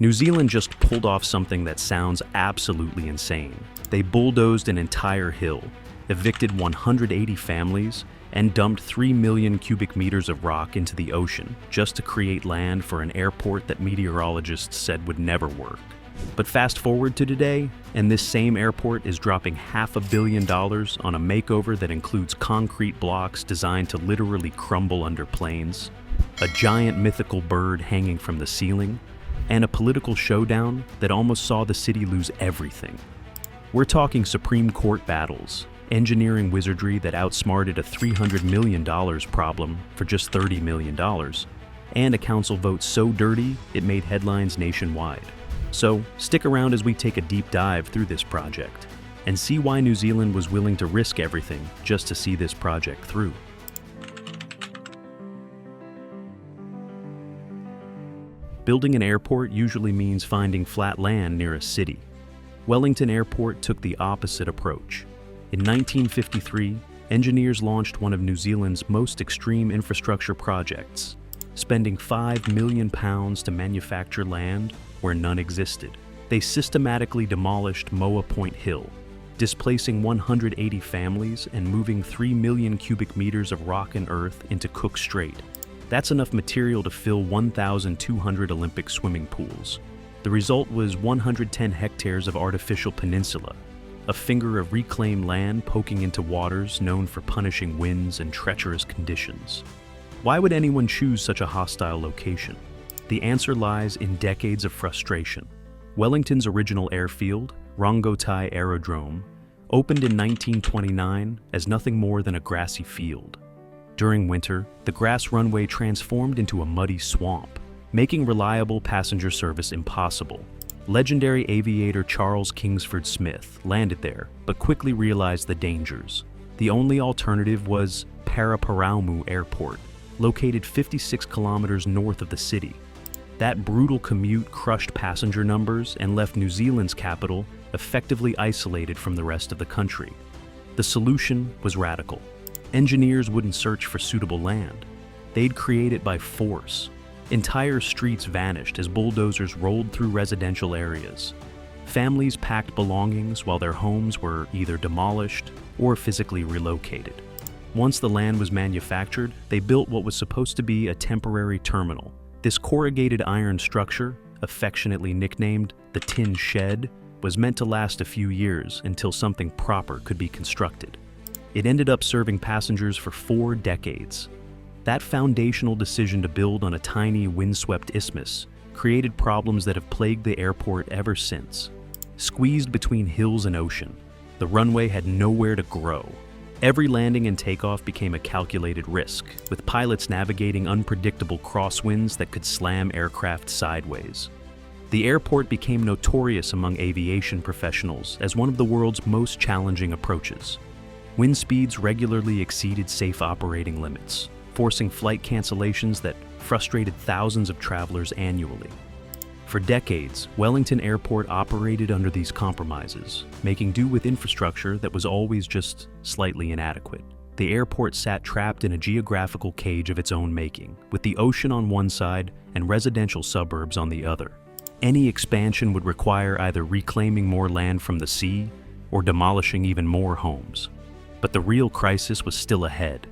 New Zealand just pulled off something that sounds absolutely insane. They bulldozed an entire hill, evicted 180 families, and dumped 3 million cubic meters of rock into the ocean just to create land for an airport that meteorologists said would never work. But fast forward to today, and this same airport is dropping $500 million on a makeover that includes concrete blocks designed to literally crumble under planes, a giant mythical bird hanging from the ceiling, and a political showdown that almost saw the city lose everything. We're talking Supreme Court battles, engineering wizardry that outsmarted a $300 million problem for just $30 million, and a council vote so dirty it made headlines nationwide. So stick around as we take a deep dive through this project and see why New Zealand was willing to risk everything just to see this project through. Building an airport usually means finding flat land near a city. Wellington Airport took the opposite approach. In 1953, engineers launched one of New Zealand's most extreme infrastructure projects, spending £5 million to manufacture land where none existed. They systematically demolished Moa Point Hill, displacing 180 families and moving 3 million cubic meters of rock and earth into Cook Strait. That's enough material to fill 1,200 Olympic swimming pools. The result was 110 hectares of artificial peninsula, a finger of reclaimed land poking into waters known for punishing winds and treacherous conditions. Why would anyone choose such a hostile location? The answer lies in decades of frustration. Wellington's original airfield, Rongotai Aerodrome, opened in 1929 as nothing more than a grassy field. During winter, the grass runway transformed into a muddy swamp, making reliable passenger service impossible. Legendary aviator Charles Kingsford Smith landed there, but quickly realized the dangers. The only alternative was Paraparaumu Airport, located 56 kilometers north of the city. That brutal commute crushed passenger numbers and left New Zealand's capital effectively isolated from the rest of the country. The solution was radical. Engineers wouldn't search for suitable land. They'd create it by force. Entire streets vanished as bulldozers rolled through residential areas. Families packed belongings while their homes were either demolished or physically relocated. Once the land was manufactured, they built what was supposed to be a temporary terminal. This corrugated iron structure, affectionately nicknamed the Tin Shed, was meant to last a few years until something proper could be constructed. It ended up serving passengers for 4 decades. That foundational decision to build on a tiny windswept isthmus created problems that have plagued the airport ever since. Squeezed between hills and ocean, the runway had nowhere to grow. Every landing and takeoff became a calculated risk, with pilots navigating unpredictable crosswinds that could slam aircraft sideways. The airport became notorious among aviation professionals as one of the world's most challenging approaches. Wind speeds regularly exceeded safe operating limits, forcing flight cancellations that frustrated thousands of travelers annually. For decades, Wellington Airport operated under these compromises, making do with infrastructure that was always just slightly inadequate. The airport sat trapped in a geographical cage of its own making, with the ocean on one side and residential suburbs on the other. Any expansion would require either reclaiming more land from the sea or demolishing even more homes. But the real crisis was still ahead.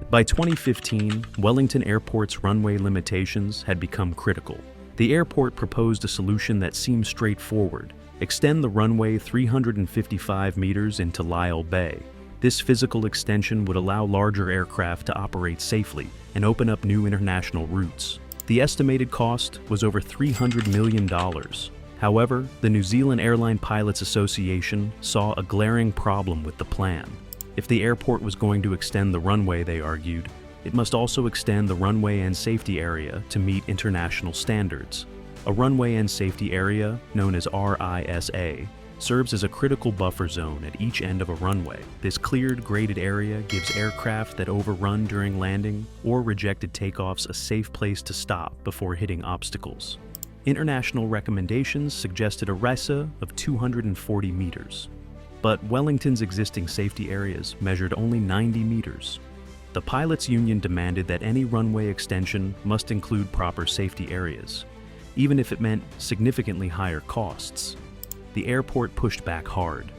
By 2015, Wellington Airport's runway limitations had become critical. The airport proposed a solution that seemed straightforward: extend the runway 355 meters into Lyall Bay. This physical extension would allow larger aircraft to operate safely and open up new international routes. The estimated cost was over $300 million. However, the New Zealand Airline Pilots Association saw a glaring problem with the plan. If the airport was going to extend the runway, they argued, it must also extend the runway and safety area to meet international standards. A runway and safety area, known as RISA, serves as a critical buffer zone at each end of a runway. This cleared, graded area gives aircraft that overrun during landing or rejected takeoffs a safe place to stop before hitting obstacles. International recommendations suggested a RISA of 240 meters. But Wellington's existing safety areas measured only 90 meters. The pilots' union demanded that any runway extension must include proper safety areas, even if it meant significantly higher costs. The airport pushed back hard.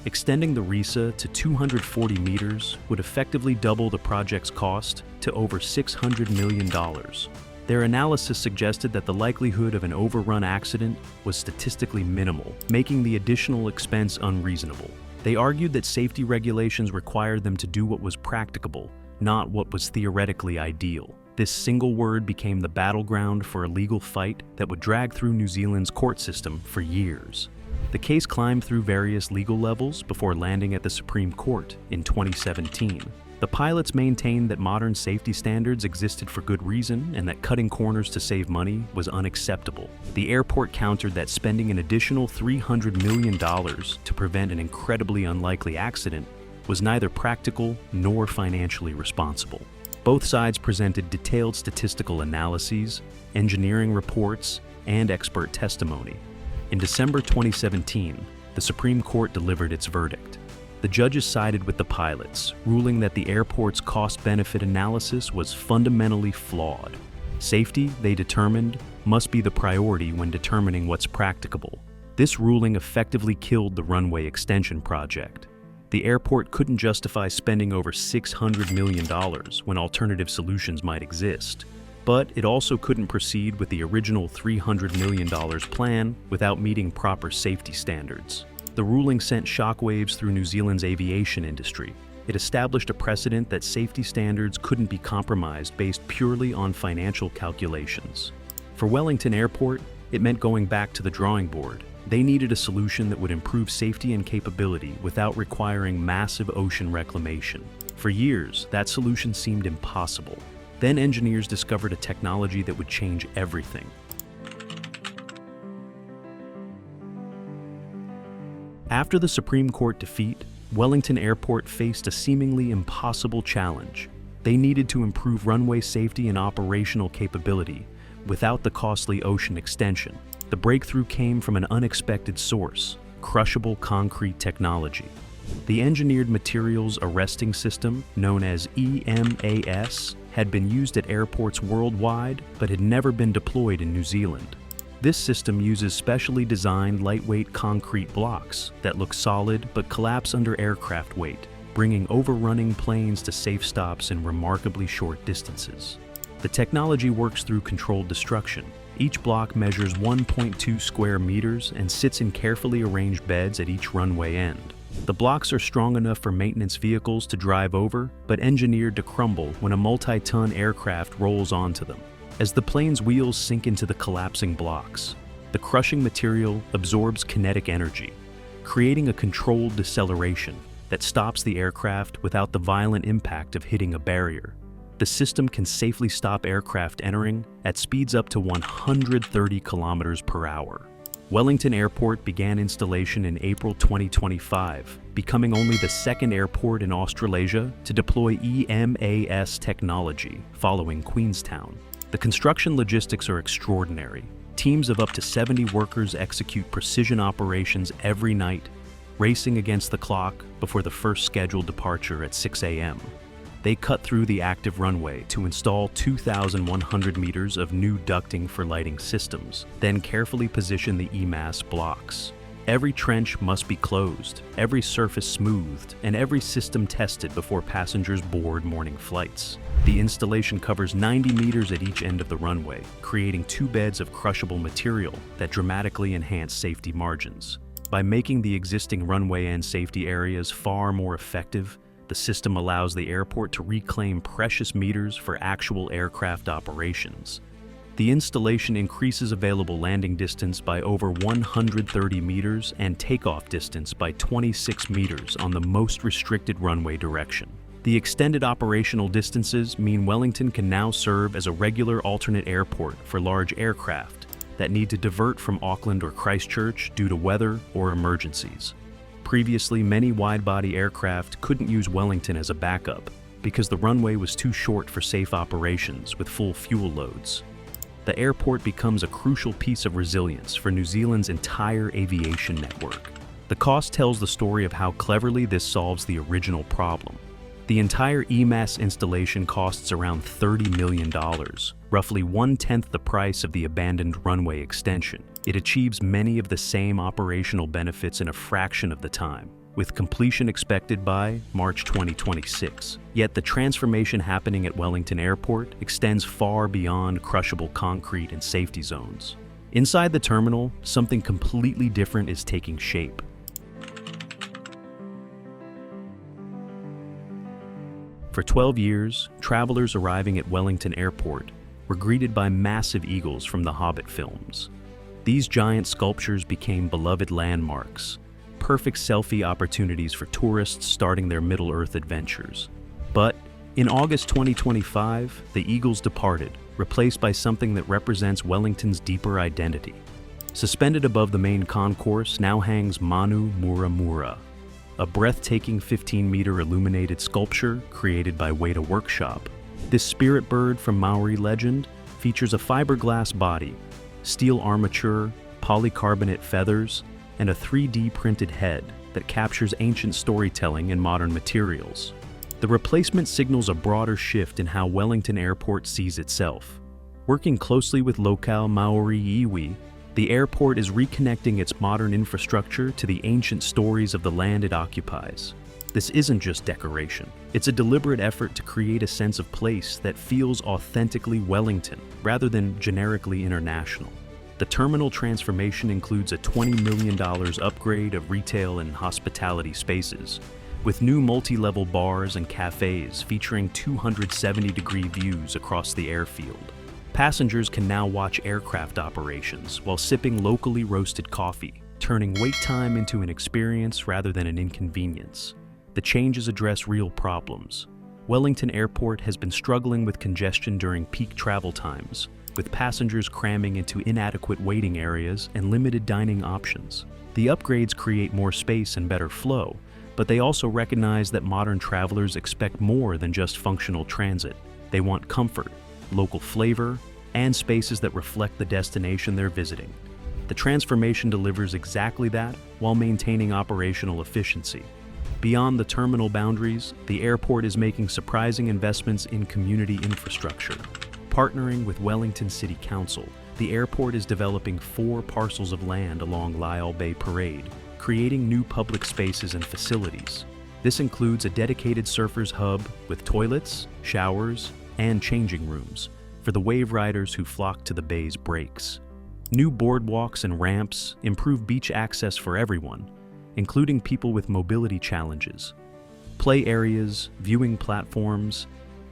Extending the RISA to 240 meters would effectively double the project's cost to over $600 million. Their analysis suggested that the likelihood of an overrun accident was statistically minimal, making the additional expense unreasonable. They argued that safety regulations required them to do what was practicable, not what was theoretically ideal. This single word became the battleground for a legal fight that would drag through New Zealand's court system for years. The case climbed through various legal levels before landing at the Supreme Court in 2017. The pilots maintained that modern safety standards existed for good reason and that cutting corners to save money was unacceptable. The airport countered that spending an additional $300 million to prevent an incredibly unlikely accident was neither practical nor financially responsible. Both sides presented detailed statistical analyses, engineering reports, and expert testimony. In December 2017, the Supreme Court delivered its verdict. The judges sided with the pilots, ruling that the airport's cost-benefit analysis was fundamentally flawed. Safety, they determined, must be the priority when determining what's practicable. This ruling effectively killed the runway extension project. The airport couldn't justify spending over $600 million when alternative solutions might exist. But it also couldn't proceed with the original $300 million plan without meeting proper safety standards. The ruling sent shockwaves through New Zealand's aviation industry. It established a precedent that safety standards couldn't be compromised based purely on financial calculations. For Wellington Airport, it meant going back to the drawing board. They needed a solution that would improve safety and capability without requiring massive ocean reclamation. For years, that solution seemed impossible. Then engineers discovered a technology that would change everything. After the Supreme Court defeat, Wellington Airport faced a seemingly impossible challenge. They needed to improve runway safety and operational capability without the costly ocean extension. The breakthrough came from an unexpected source: crushable concrete technology. The engineered materials arresting system, known as EMAS, had been used at airports worldwide but had never been deployed in New Zealand. This system uses specially designed lightweight concrete blocks that look solid but collapse under aircraft weight, bringing overrunning planes to safe stops in remarkably short distances. The technology works through controlled destruction. Each block measures 1.2 square meters and sits in carefully arranged beds at each runway end. The blocks are strong enough for maintenance vehicles to drive over, but engineered to crumble when a multi-ton aircraft rolls onto them. As the plane's wheels sink into the collapsing blocks, the crushing material absorbs kinetic energy, creating a controlled deceleration that stops the aircraft without the violent impact of hitting a barrier. The system can safely stop aircraft entering at speeds up to 130 kilometers per hour. Wellington Airport began installation in April 2025, becoming only the second airport in Australasia to deploy EMAS technology, following Queenstown. The construction logistics are extraordinary. Teams of up to 70 workers execute precision operations every night, racing against the clock before the first scheduled departure at 6 a.m. They cut through the active runway to install 2,100 meters of new ducting for lighting systems, then carefully position the EMAS blocks. Every trench must be closed, every surface smoothed, and every system tested before passengers board morning flights. The installation covers 90 meters at each end of the runway, creating 2 beds of crushable material that dramatically enhance safety margins. By making the existing runway and safety areas far more effective, the system allows the airport to reclaim precious meters for actual aircraft operations. The installation increases available landing distance by over 130 meters and takeoff distance by 26 meters on the most restricted runway direction. The extended operational distances mean Wellington can now serve as a regular alternate airport for large aircraft that need to divert from Auckland or Christchurch due to weather or emergencies. Previously, many wide-body aircraft couldn't use Wellington as a backup because the runway was too short for safe operations with full fuel loads. The airport becomes a crucial piece of resilience for New Zealand's entire aviation network. The cost tells the story of how cleverly this solves the original problem. The entire EMAS installation costs around $30 million, roughly 1/10 the price of the abandoned runway extension. It achieves many of the same operational benefits in a fraction of the time, with completion expected by March 2026. Yet the transformation happening at Wellington Airport extends far beyond crushable concrete and safety zones. Inside the terminal, something completely different is taking shape. For 12 years, travelers arriving at Wellington Airport were greeted by massive eagles from the Hobbit films. These giant sculptures became beloved landmarks, perfect selfie opportunities for tourists starting their Middle-earth adventures. But in August 2025, the eagles departed, replaced by something that represents Wellington's deeper identity. Suspended above the main concourse now hangs Manu Mura Mura, a breathtaking 15-meter illuminated sculpture created by Weta Workshop. This spirit bird from Maori legend features a fiberglass body, steel armature, polycarbonate feathers, and a 3D printed head that captures ancient storytelling in modern materials. The replacement signals a broader shift in how Wellington Airport sees itself. Working closely with locale Maori iwi, the airport is reconnecting its modern infrastructure to the ancient stories of the land it occupies. This isn't just decoration. It's a deliberate effort to create a sense of place that feels authentically Wellington, rather than generically international. The terminal transformation includes a $20 million upgrade of retail and hospitality spaces, with new multi-level bars and cafes featuring 270-degree views across the airfield. Passengers can now watch aircraft operations while sipping locally roasted coffee, turning wait time into an experience rather than an inconvenience. The changes address real problems. Wellington Airport has been struggling with congestion during peak travel times, with passengers cramming into inadequate waiting areas and limited dining options. The upgrades create more space and better flow, but they also recognize that modern travelers expect more than just functional transit. They want comfort, local flavor, and spaces that reflect the destination they're visiting. The transformation delivers exactly that while maintaining operational efficiency. Beyond the terminal boundaries, the airport is making surprising investments in community infrastructure. Partnering with Wellington City Council, the airport is developing 4 parcels of land along Lyall Bay Parade, creating new public spaces and facilities. This includes a dedicated surfers' hub with toilets, showers, and changing rooms for the wave riders who flock to the bay's breaks. New boardwalks and ramps improve beach access for everyone, including people with mobility challenges. Play areas, viewing platforms,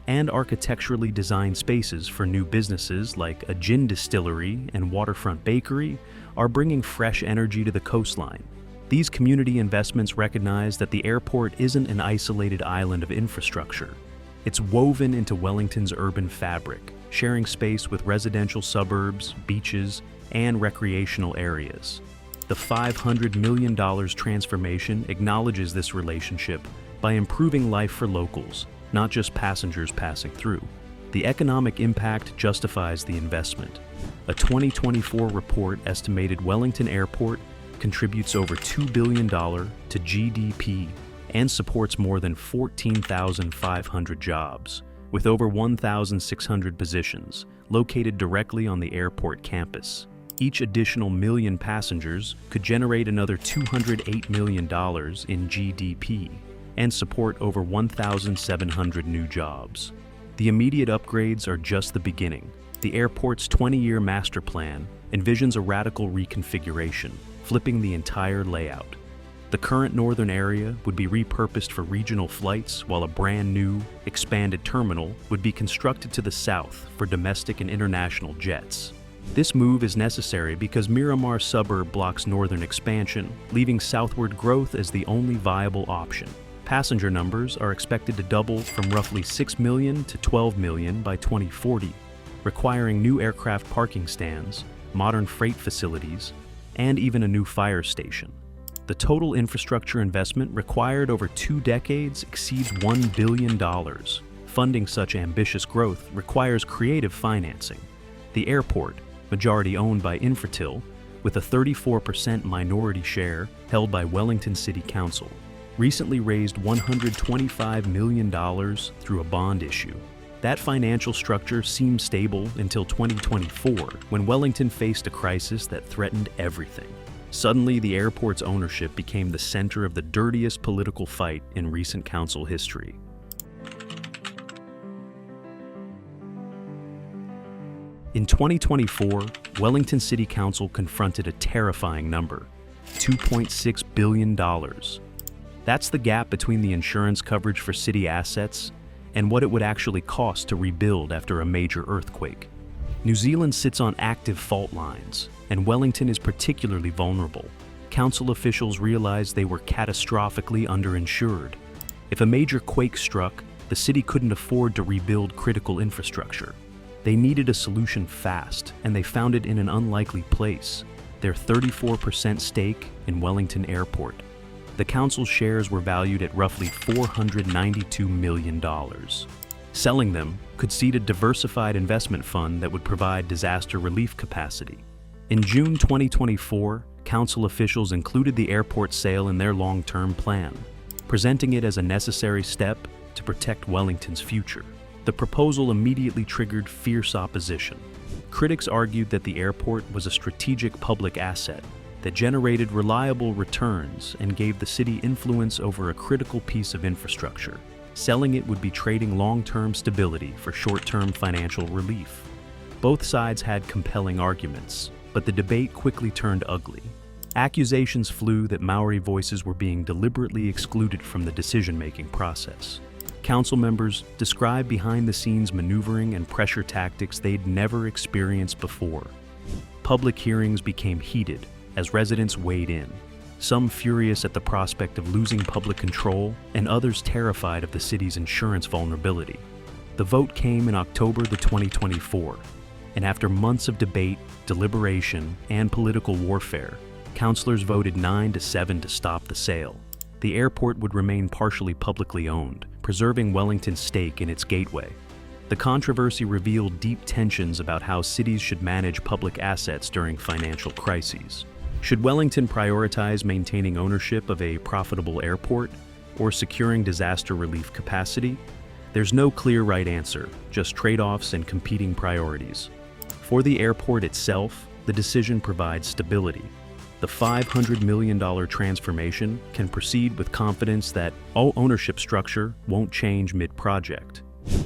and architecturally designed spaces for new businesses like a gin distillery and waterfront bakery are bringing fresh energy to the coastline. These community investments recognize that the airport isn't an isolated island of infrastructure. It's woven into Wellington's urban fabric, sharing space with residential suburbs, beaches, and recreational areas. The $500 million transformation acknowledges this relationship by improving life for locals, not just passengers passing through. The economic impact justifies the investment. A 2024 report estimated Wellington Airport contributes over $2 billion to GDP and supports more than 14,500 jobs, with over 1,600 positions located directly on the airport campus. Each additional million passengers could generate another $208 million in GDP and support over 1,700 new jobs. The immediate upgrades are just the beginning. The airport's 20-year master plan envisions a radical reconfiguration, flipping the entire layout. The current northern area would be repurposed for regional flights, while a brand new, expanded terminal would be constructed to the south for domestic and international jets. This move is necessary because Miramar suburb blocks northern expansion, leaving southward growth as the only viable option. Passenger numbers are expected to double from roughly 6 million to 12 million by 2040, requiring new aircraft parking stands, modern freight facilities, and even a new fire station. The total infrastructure investment required over 2 decades exceeds $1 billion. Funding such ambitious growth requires creative financing. The airport, majority owned by Infratil, with a 34% minority share held by Wellington City Council, recently raised $125 million through a bond issue. That financial structure seemed stable until 2024, when Wellington faced a crisis that threatened everything. Suddenly, the airport's ownership became the center of the dirtiest political fight in recent council history. In 2024, Wellington City Council confronted a terrifying number: $2.6 billion. That's the gap between the insurance coverage for city assets and what it would actually cost to rebuild after a major earthquake. New Zealand sits on active fault lines, and Wellington is particularly vulnerable. Council officials realized they were catastrophically underinsured. If a major quake struck, the city couldn't afford to rebuild critical infrastructure. They needed a solution fast, and they found it in an unlikely place: their 34% stake in Wellington Airport. The council's shares were valued at roughly $492 million. Selling them could seed a diversified investment fund that would provide disaster relief capacity. In June 2024, council officials included the airport sale in their long-term plan, presenting it as a necessary step to protect Wellington's future. The proposal immediately triggered fierce opposition. Critics argued that the airport was a strategic public asset that generated reliable returns and gave the city influence over a critical piece of infrastructure. Selling it would be trading long-term stability for short-term financial relief. Both sides had compelling arguments, but the debate quickly turned ugly. Accusations flew that Maori voices were being deliberately excluded from the decision-making process. Council members described behind-the-scenes maneuvering and pressure tactics they'd never experienced before. Public hearings became heated as residents weighed in, some furious at the prospect of losing public control and others terrified of the city's insurance vulnerability. The vote came in October 2024, and after months of debate, deliberation, and political warfare, councilors voted 9-7 to stop the sale. The airport would remain partially publicly owned, preserving Wellington's stake in its gateway. The controversy revealed deep tensions about how cities should manage public assets during financial crises. Should Wellington prioritize maintaining ownership of a profitable airport or securing disaster relief capacity? There's no clear right answer, just trade-offs and competing priorities. For the airport itself, the decision provides stability. The $500 million transformation can proceed with confidence that all ownership structure won't change mid-project.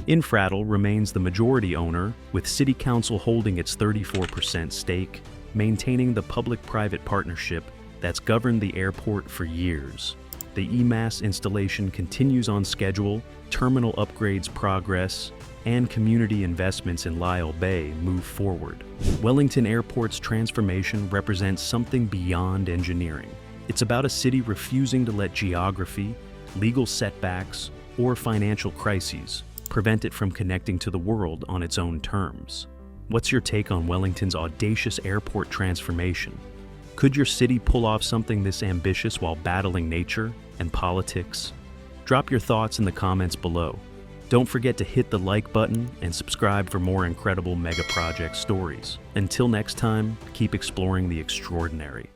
Infratil remains the majority owner, with City Council holding its 34% stake, maintaining the public-private partnership that's governed the airport for years. The EMAS installation continues on schedule, terminal upgrades progress, and community investments in Lyall Bay move forward. Wellington Airport's transformation represents something beyond engineering. It's about a city refusing to let geography, legal setbacks, or financial crises prevent it from connecting to the world on its own terms. What's your take on Wellington's audacious airport transformation? Could your city pull off something this ambitious while battling nature and politics? Drop your thoughts in the comments below. Don't forget to hit the like button and subscribe for more incredible mega project stories. Until next time, keep exploring the extraordinary.